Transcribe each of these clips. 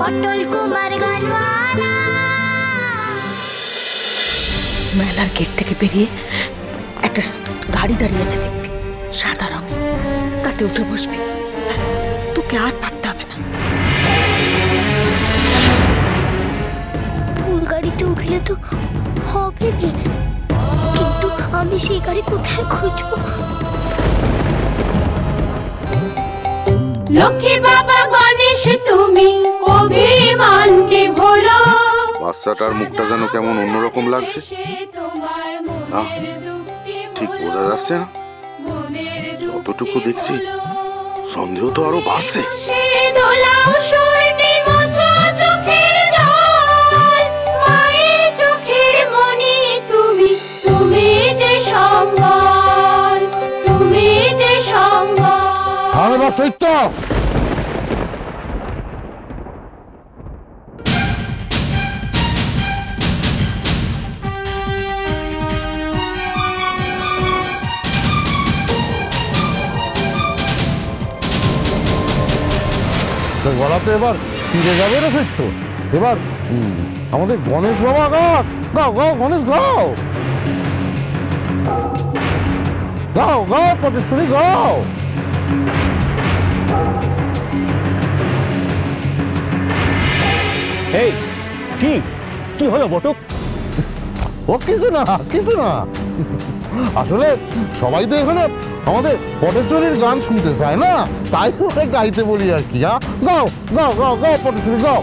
অটল কুমার গানওয়ালা। মেলার গেট থেকে বেরিয়ে একটা গাড়ি দাঁড়িয়ে আছে দেখবি, সাদা রঙের, তাতে উঠে বসবি, ব্যাস তোকে আর ভাবতে হবে না। ফুল গাড়িতে উঠলে তো হবে, কিন্তু আমি সেই গাড়ি কোথায় খুঁজবো? লক্ষ্মী বাবা গণেশ তুমি অভিমানকে ভোলো। বাচ্চাটার মুখটা যেন কেমন অন্যরকম লাগছে, ঠিক বোঝা যাচ্ছে না। যতটুকু দেখছি সন্দেহ তো আরো বাড়ছে। মায়ের চোখের মনি তুমি, তুমি যে সম্বল, তুমি যে সম্বল। সত্য গলা তো এবার ফিরে যাবে না সত্য। এবার আমাদের গণেশ বাবা গাও গাও গাও, গণেশ গাও গাও গাও, পটেশ্বরী গাও। এই কি কি হলো বটুক? ও কিছু না, কিছু না। আসলে সবাই তো এখানে আমাদের পটেশ্বরীর গান শুনতে চায় না, তাই ওটা গাইতে বলি আর কি। হ্যাঁ, গাও গাও গাও গাও, পটেশ্বরী গাও।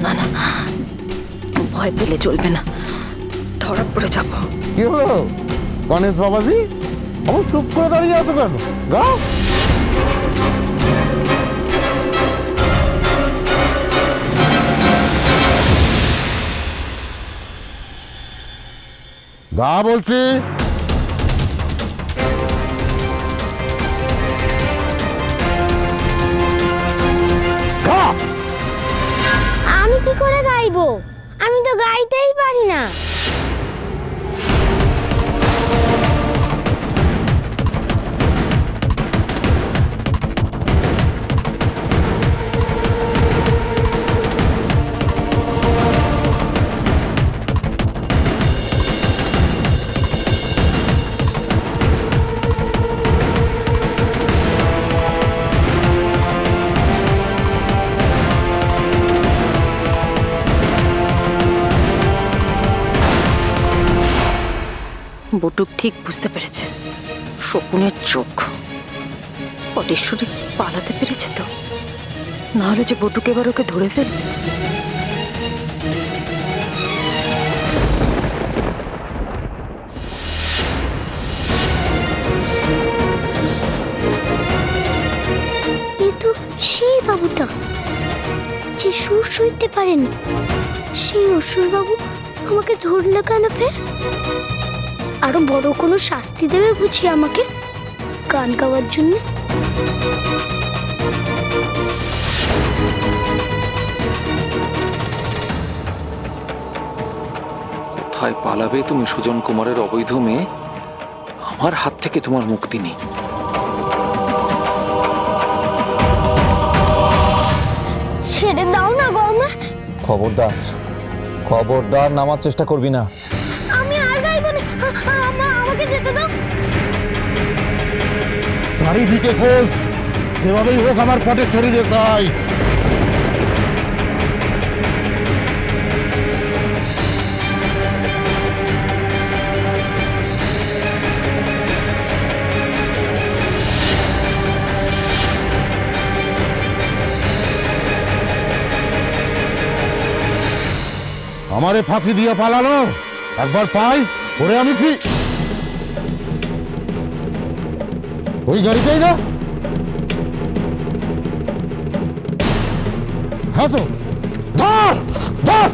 না না, ভয় পেলে চলবে না, ধরা পড়ে যাব। কি হলো গণেশ বাবাজি, আমার চুপ করে দাঁড়িয়ে আছো কেন? গাও। গা বলছি। আমি কি করে গাইবো? আমি তো গাইতেই পারি না। বটুক ঠিক বুঝতে পেরেছে শকুনের চোখ। পটেশ্বরী পালাতে পেরেছে তো, না হলে যে বটুক এবার ওকে ধরে ফেলবে। এ তো সেই বাবুটা যে সুর সইতে পারেনি। সেই অসুর বাবু আমাকে ধরলো কেন ফের? আরো বড় কোনো শাস্তি দেবে বুঝি আমাকে গান গাওয়ার জন্য? কোথায় পালাবে তুমি সুজন কুমারের অবৈধ মেয়ে? আমার হাত থেকে তোমার মুক্তি নেই। ছেড়ে দাও না গৌমা। খবরদার খবরদার, নামার চেষ্টা করবি না। আমি আর গাইব না, আমাকে যেতে দাও। চারিদিকে খোঁজ, যেভাবেই হোক আমার পটেশ্বরীরে চাই। আমারে ফাঁকি দিয়ে পালানো, একবার পাই ওরে আমি কি ওই গাড়িটাই না? হ্যাঁ তো, ধর ধর।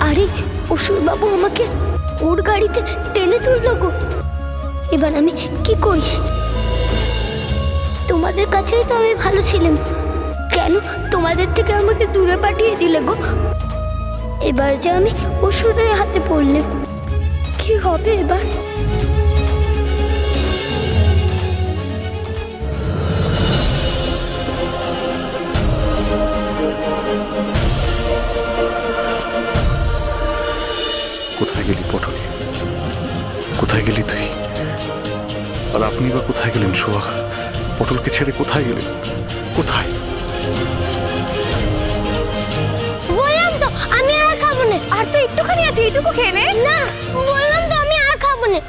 আরে অসুরবাবু আমাকে ওর গাড়িতে টেনে তুললো গো। এবার আমি কি করি? তোমাদের কাছেই তো আমি ভালো ছিলাম, কেন তোমাদের থেকে আমাকে দূরে পাঠিয়ে দিলে গো? এবার যে আমি অসুরের হাতে পড়লাম, কি হবে এবার? কোথায় গেলি পটল? কোথায় গেলি তুই? আর আপনি বা কোথায় গেলেন সুহাগ? পটলকে ছেড়ে কোথায় গেলেন? কোথায়? বললাম তো আমি আর খাবো না। আর তো একটুখানি আছে, এইটুকু খেয়ে নে। না, বললাম তো আমি আর খাবো না।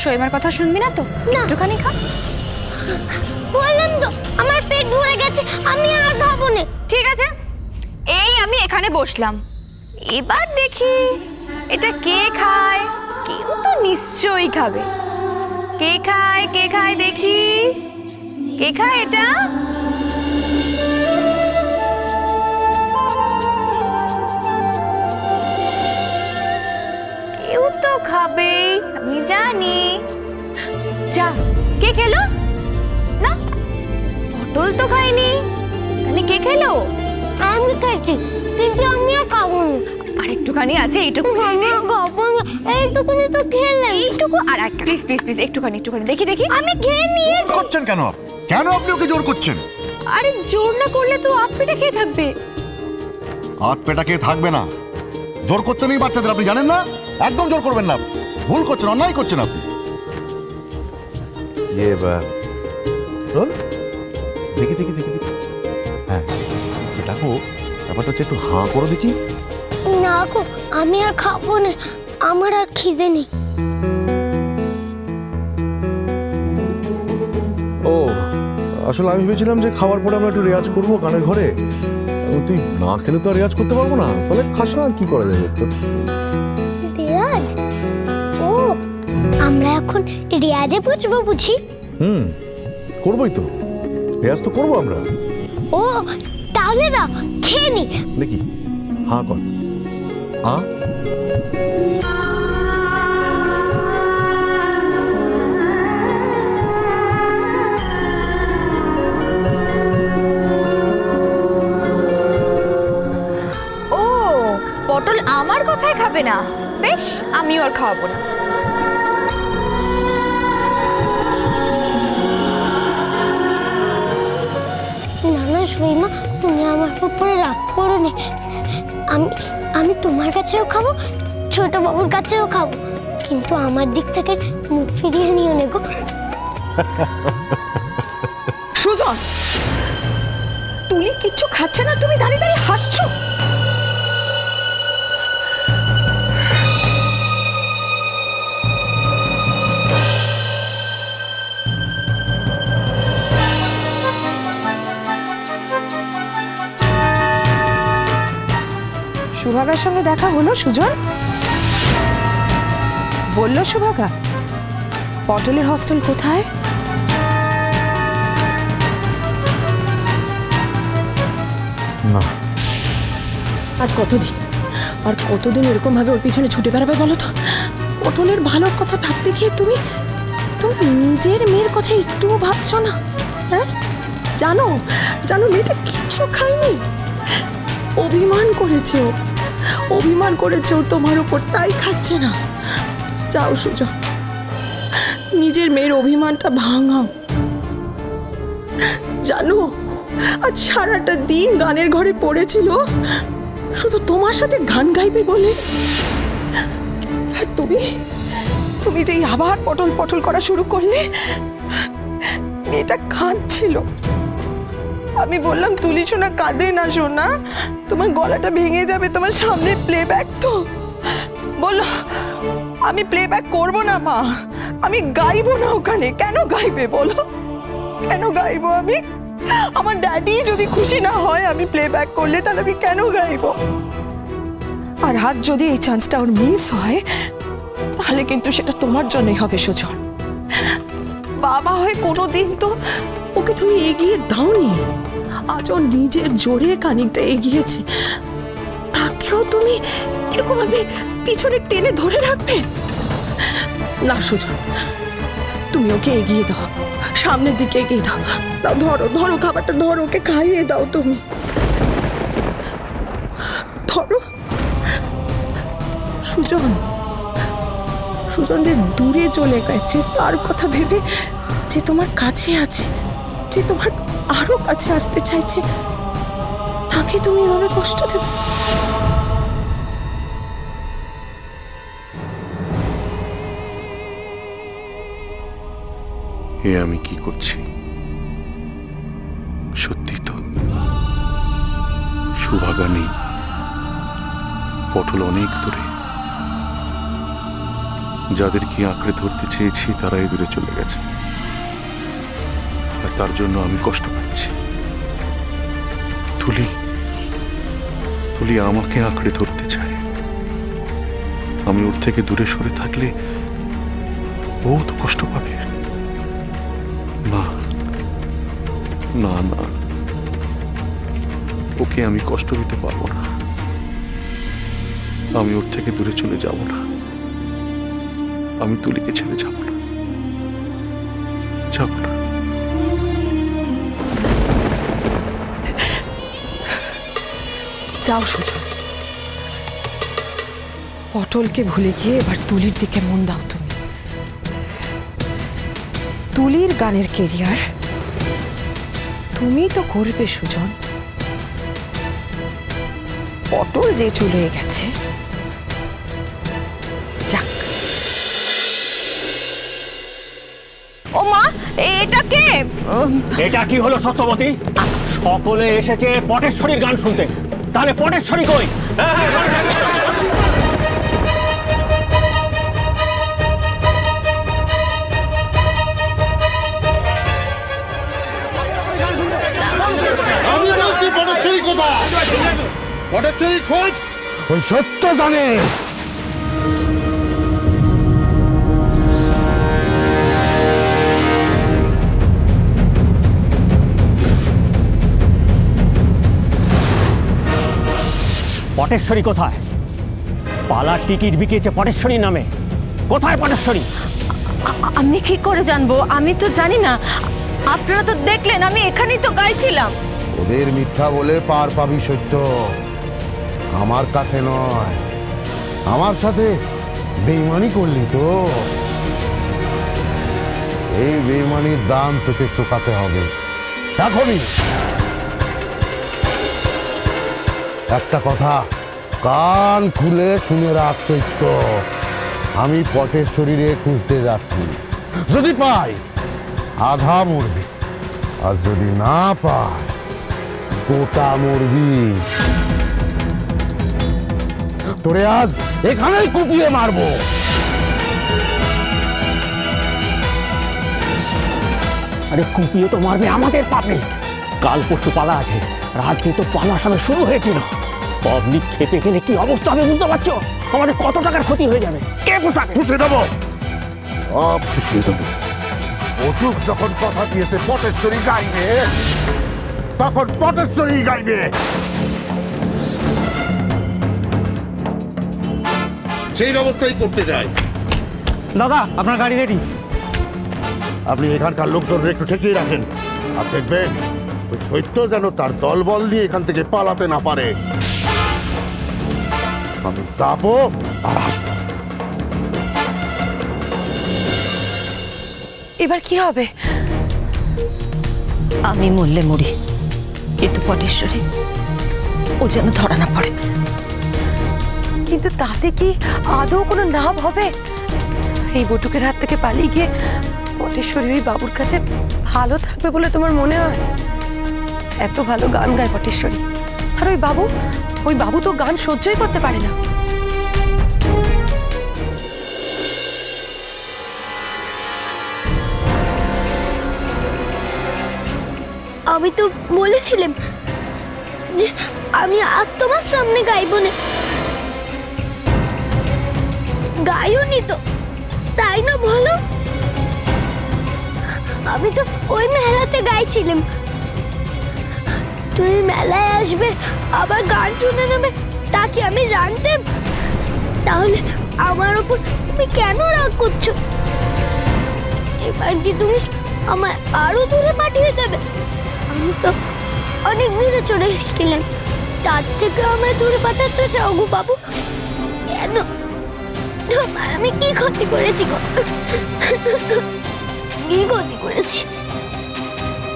শৈমার কথা শুনবি না তো? একটুখানি খা। বললাম তো আমার পেট ভরে গেছে, আমি আর খাবো না। ঠিক আছে, এই আমি এখানে বসলাম, এবার দেখি এটা কে খায়। কেউ তো নিশ্চয়ই খাবে। কে খায় কে খায় দেখি, কে খায় এটা? কেউ তো খাবেই, আমি জানি। যা, কে খেলো? না, পটল তো খায়নি, তাহলে কে খেলো? আমি খাইছি, কিন্তু আমি আর খাবো না। আর একটুখানি আছে, এইটুকু এইটুকুনি তো খেলে। এইটুকু আর একটা, প্লিজ প্লিজ প্লিজ, একটুখানি দেখি দেখি। আমি খেয়ে নিয়ে করছেন কেন? কেন আপনি ওকে জোর করছেন? আরে জোর না করলে তো আপেটা খেয়ে থাকবে। হাত পেটা কে থাকবে না? জোর করতে নেই বাচ্চাদের, আপনি জানেন না? একদম জোর করবেন না, ভুল করছেন, অন্যায় করছেন আপনি। দেখি দেখি দেখি দেখি, হ্যাঁ দেখো, ব্যাপারটা হচ্ছে একটু হাঁ করে দেখি। না গো, আমি আর খাবো না, আমার আর খিদে নেই। ও আসলে আমি ভেবেছিলাম যে খাওয়ার পরে আমরা একটু রেয়াজ করবো গানের ঘরে। তুই না খেলে তো আর রেয়াজ করতে পারবো না, তাহলে খাস না, আর কি করা যাবে? রেয়াজ? ও, আমরা এখন রেয়াজে বুঝবো বুঝি? করবোই তো, রেয়াজ তো করবো আমরা। ও তাহলে দাও, খেয়ে নি। দেখি, হ্যাঁ কর, হ্যাঁ। ও, পটল আমার কথাই খাবে না, বেশ, আমিও আর খাওয়াবো না। না শৈমা, তুমি আমার উপরে রাগ করো না। আমি তোমার কাছেও খাবো, ছোট বাবুর কাছেও খাবো, কিন্তু আমার দিক থেকে মুখ ফিরিয়ে নিও না গো। সুজন, তুলি কিচ্ছু খাচ্ছে না, তুমি দাঁড়িয়ে দাঁড়িয়ে হাসছো। সুভাগার সঙ্গে দেখা হলো সুজন? বললো সুভাগা পটলের হস্টেল কোথায়? না। আর কতদিন এরকম ভাবে ওর পিছনে ছুটে বেড়াবে বলো তো? পটলের ভালোর কথা ভাবতে গিয়ে তুমি নিজের মেয়ের কথা একটুও ভাবছো না? হ্যাঁ, জানো মেয়েটা কিচ্ছু খায়নি, অভিমান করেছে ও তোমার উপর, তাই খাচ্ছে না। যাও সুজন, নিজের মেয়ের অভিমানটা ভাঙাও। জানো, আজ সারাটা দিন গানের ঘরে পড়েছিল, শুধু তোমার সাথে গান গাইবে বলে। আর তুমি যেই আবার পটল পটল করা শুরু করলে, মেয়েটা কাঁদছিল। আমি বললাম তুলি শোনা, কাঁদে না শোনা, তোমার গলাটা ভেঙে যাবে, তোমার সামনে প্লেব্যাক তো। বললো আমি প্লেব্যাক করবো না মা, আমি গাইবো না ওখানে। কেন গাইবে বলো? কেন গাইবো আমি? আমার ড্যাডি যদি খুশি না হয় আমি প্লেব্যাক করলে, তাহলে আমি কেন গাইবো? আর আজ যদি এই চান্সটা ওর মিস হয়, তাহলে কিন্তু সেটা তোমার জন্যই হবে সুজন। বাবা হয়ে কোনোদিন তো ওকে তুমি এগিয়ে দাওনি, আজ ও নিজের জোরে খানিকটা এগিয়েছে, তাকেও তুমি এরকম ভাবে পিছনে টেনে ধরে রাখবে? না সুজন, তুমি ওকে এগিয়ে দাও, সামনের দিকে এগিয়ে দাও। দাও, ধরো ধরো খাবারটা, ধরো, ওকে খাইয়ে দাও তুমি, ধরো। সুজন, সুজন যে দূরে চলে গেছে তার কথা ভেবে, যে তোমার কাছে আছে, যে তোমার আরো কাছে আসতে চাইছে, তাকে তুমি এভাবে কষ্ট দেবে? এ আমি কি করছি? সত্যি তো সুভাগা নেই, পটল অনেক দূরে। যাদেরকে আঁকড়ে ধরতে চেয়েছি তারাই দূরে চলে গেছে, আর তার জন্য আমি কষ্ট পাচ্ছি। তুলি তুলি আমাকে আঁকড়ে ধরতে চায়। আমি ওর থেকে দূরে সরে থাকলে ও তো কষ্ট পাবে। না না না, ওকে আমি কষ্ট দিতে পারবো না। আমি ওর থেকে দূরে চলে যাব না। আমি তুলিকে ছেড়ে যাব না, যাব না। যাও সুজন, পটলকে ভুলে গিয়ে এবার তুলির দিকে মন দাও। তুমি তুলির গানের কেরিয়ার তুমি তো করবে সুজন। পটল যে চলে গেছে, যাক। ও মা, এটা কে? এটা কি হলো সত্যবতী? সকলে এসেছে পটেশ্বরীর গান শুনতে, তাহলে পটেশ্বরী কই? আমি বলছি পটেশ্বরী কোথায়? পটেশ্বরী খোঁজ ওই সত্য জানে। পটেশ্বরী কোথায়? পালার টিকিট বিকিয়েছে পটেশ্বরী নামে। কোথায় পটেশ্বরী? আমি কি করে জানবো? আমি তো জানি না। আপনারা তো দেখলেন, আমি এখানেই তো গাইছিলাম। ওদের মিথ্যা বলে পার পাবি সত্য, আমার কাছে নয়। আমার সাথে বেইমানি করলি তো, এই বেইমানির দাম তোকে চোকাতে হবে এখনই। একটা কথা কান খুলে শুনে রাখ সত্য, আমি পটেশ্বরীরে খুঁজতে যাচ্ছি। যদি পাই আধা মরবি, আর যদি না পাই গোটা মরবি। তোরে আজ এখানেই কুপিয়ে মারবো। আরে কুপিয়ে তো মারবে আমাদের পাবলিক। কাল পরশু পালা আছে, আর আজকে তো পালা সামনে শুরু হয়েছিল। পাবলিক খেপে গেলে কি অবস্থা হবে বুঝতে পারছো? আমাদের কত টাকার ক্ষতি হয়ে যাবে। কে পোষাবে? পুষে দেবো, সব পুষিয়ে দেবো। অসুখ যখন কথা দিয়েছে পটেশ্বরী গাইবে, তখন পটেশ্বরী গাইবে। সেই ব্যবস্থাই করতে যাই। দাদা, আপনার গাড়ি রেডি। আপনি এখানকার লোকজন একটু ঠেকিয়ে রাখেন, আর দেখবেন ওই সত্য যেন তার দলবল দিয়ে এখান থেকে পালাতে না পারে। আমি যাবো আর আসবো। এবার কি হবে? আমি মরলে মরি, কিন্তু পটেশ্বরী ও যেন ধরা না পড়ে। কিন্তু তাতে কি আদৌ কোনো লাভ হবে? এই বটুকের হাত থেকে পালিয়ে গিয়ে পটেশ্বরী ওই বাবুর কাছে ভালো থাকবে বলে তোমার মনে হয়? এত ভালো গান গায় পটেশ্বরী, আর ওই বাবু তো গান সহ্যই করতে পারে না। আমি তো বলেছিলাম যে আমি আর তোমার সামনে গাইবো না। গাইওনি তো, তাই না বলো? আমি তো ওই মেলাতে গাইছিলাম। তুমি মেলায় আসবে, আবার গান শুনে নেবে, তা কি আমি জানতাম? তাহলে আমার উপর তুমি কেন রাগ করছো? এবার কি তুমি আমায় আরো দূরে পাঠিয়ে দেবে? আমি তো অনেক দূরে চলে এসেছিলাম, তার থেকে আমায় দূরে পাঠাতে চাও গো বাবু? কেন? তোমার আমি কি ক্ষতি করেছি গো? কি ক্ষতি করেছি?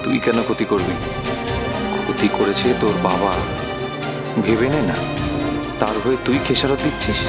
তুই কেন ক্ষতি করবি? ক্ষতি করেছে তোর বাবা, ভেবে নে না। তার হয়ে তুই খেসারত দিচ্ছিস?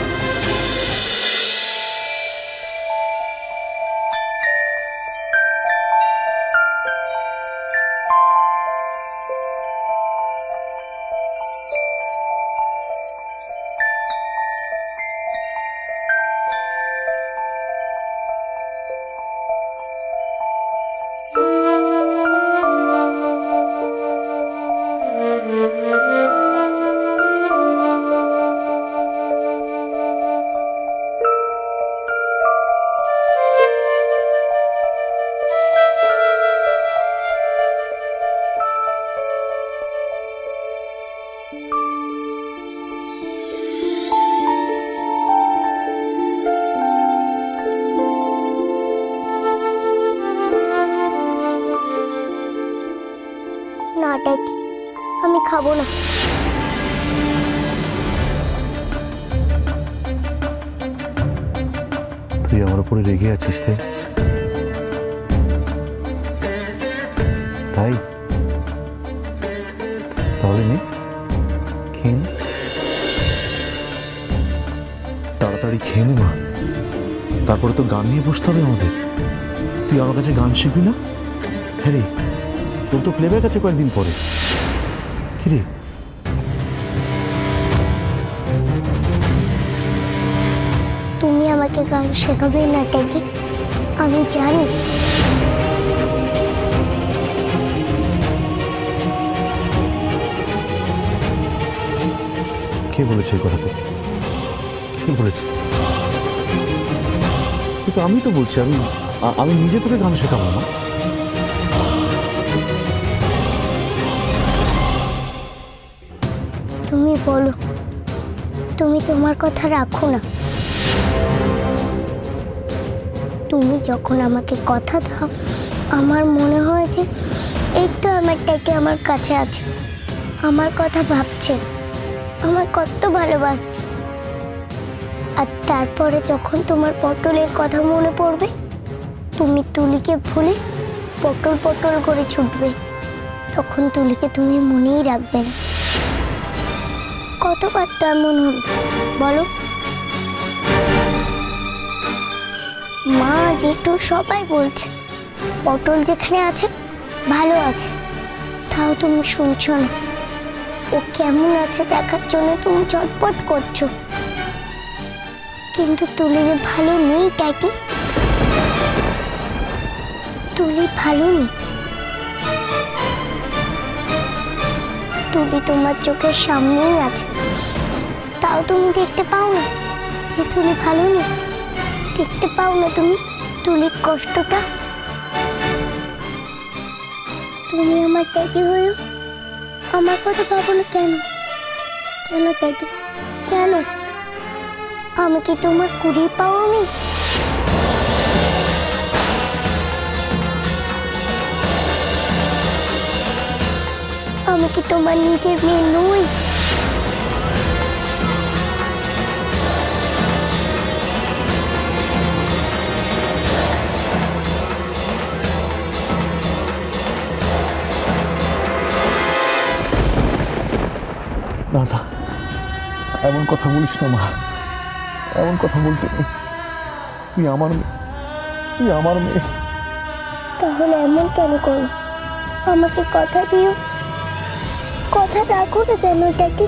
না ড্যাডি, আমি খাবো না। তুই আমার উপরে রেগে আছিস তাই? তাহলে নে, খেয়ে নে, তাড়াতাড়ি খেয়ে নে মা। তারপরে তো গান নিয়ে বসতে হবে আমাদের। তুই আমার কাছে গান শিখবি না? হ্যাঁ রে, তোর তো প্লেব্যাক আছে কয়েকদিন পরে। কি রে? তুমি আমাকে গান শেখাবে না ড্যাডি, আমি জানি। কে বলেছে এই কথাটা? কে বলেছে? কিন্তু আমি তো বলছি, আমি নিজে তোকে গান শেখাবো না। তুমি বলো, তুমি তোমার কথা রাখো না। তুমি যখন আমাকে কথা দাও, আমার মনে হয় যে এই তো আমার ড্যাডি আমার কাছে আছে, আমার কথা ভাবছে, আমার কত ভালোবাসছে। আর তারপরে যখন তোমার পটলের কথা মনে পড়বে, তুমি তুলিকে ভুলে পটল পটল করে ছুটবে, তখন তুলিকে তুমি মনেই রাখবে না। কতবার তো এমন হবে বলো? মা, জেঠু সবাই বলছে পটল যেখানে আছে ভালো আছে, তাও তুমি শুনছো না। ও কেমন আছে দেখার জন্য তুমি চটপট করছো, কিন্তু তুলি যে ভালো নেই ড্যাডি, তুলি ভালো নেই। তুলি তোমার চোখের সামনেই আছে, তাও তুমি দেখতে পাও না যে তুলি ভালো নেই? দেখতে পাও না তুমি তুলির কষ্টটা? তুমি আমার ড্যাডি হয়েও আমার কথা ভাবো না কেন? কেন ড্যাডি, কেন? আমি কি তোমার কুড়ি পাও? আমি কি তোমার নিজের মেয়ে নই? না না, এমন কথা বলিস না মা, এমন কথা বলতে নেই। তুই আমার মেয়ে, তুই আমার মেয়ে। তাহলে এমন কেন করো? আমাকে কথা দিও, কথা রাখো না কেন ড্যাডি?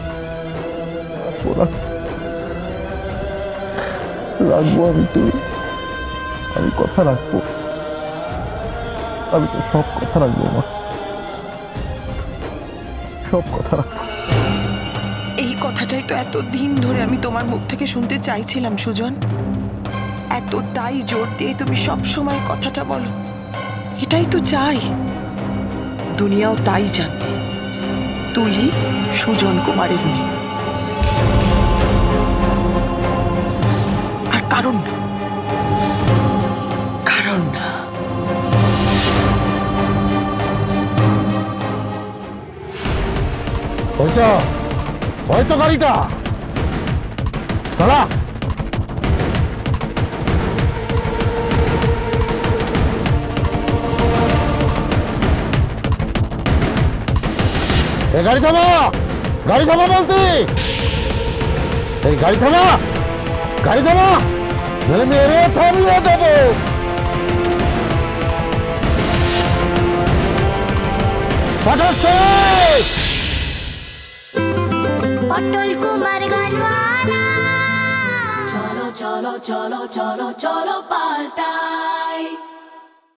রাখবো আমি, আমি কথা রাখবো, আমি তো সব কথা রাখবো মা, সব কথা রাখবো। এই কথাটাই তো এতদিন ধরে আমি তোমার মুখ থেকে শুনতে চাইছিলাম সুজন। এতটাই জোর দিয়ে তুমি সব সময় কথাটা বলো, এটাই তো চাই। দুনিয়াও তাই জানবে, তুলি সুজন কুমারের মেয়ে। কারণ না, কারণ না। ওইটা হয়তো গাড়িটা চালা। এই গাড়ি থামা, গাড়ি থামা বলছি, এই গাড়ি থামা, গাড়ি থামা, মেরে মেরে থামিয়ে দেবো। পটল কুমার গানওয়ালা। চলো চলো চলো চলো চলো পাল্টাই।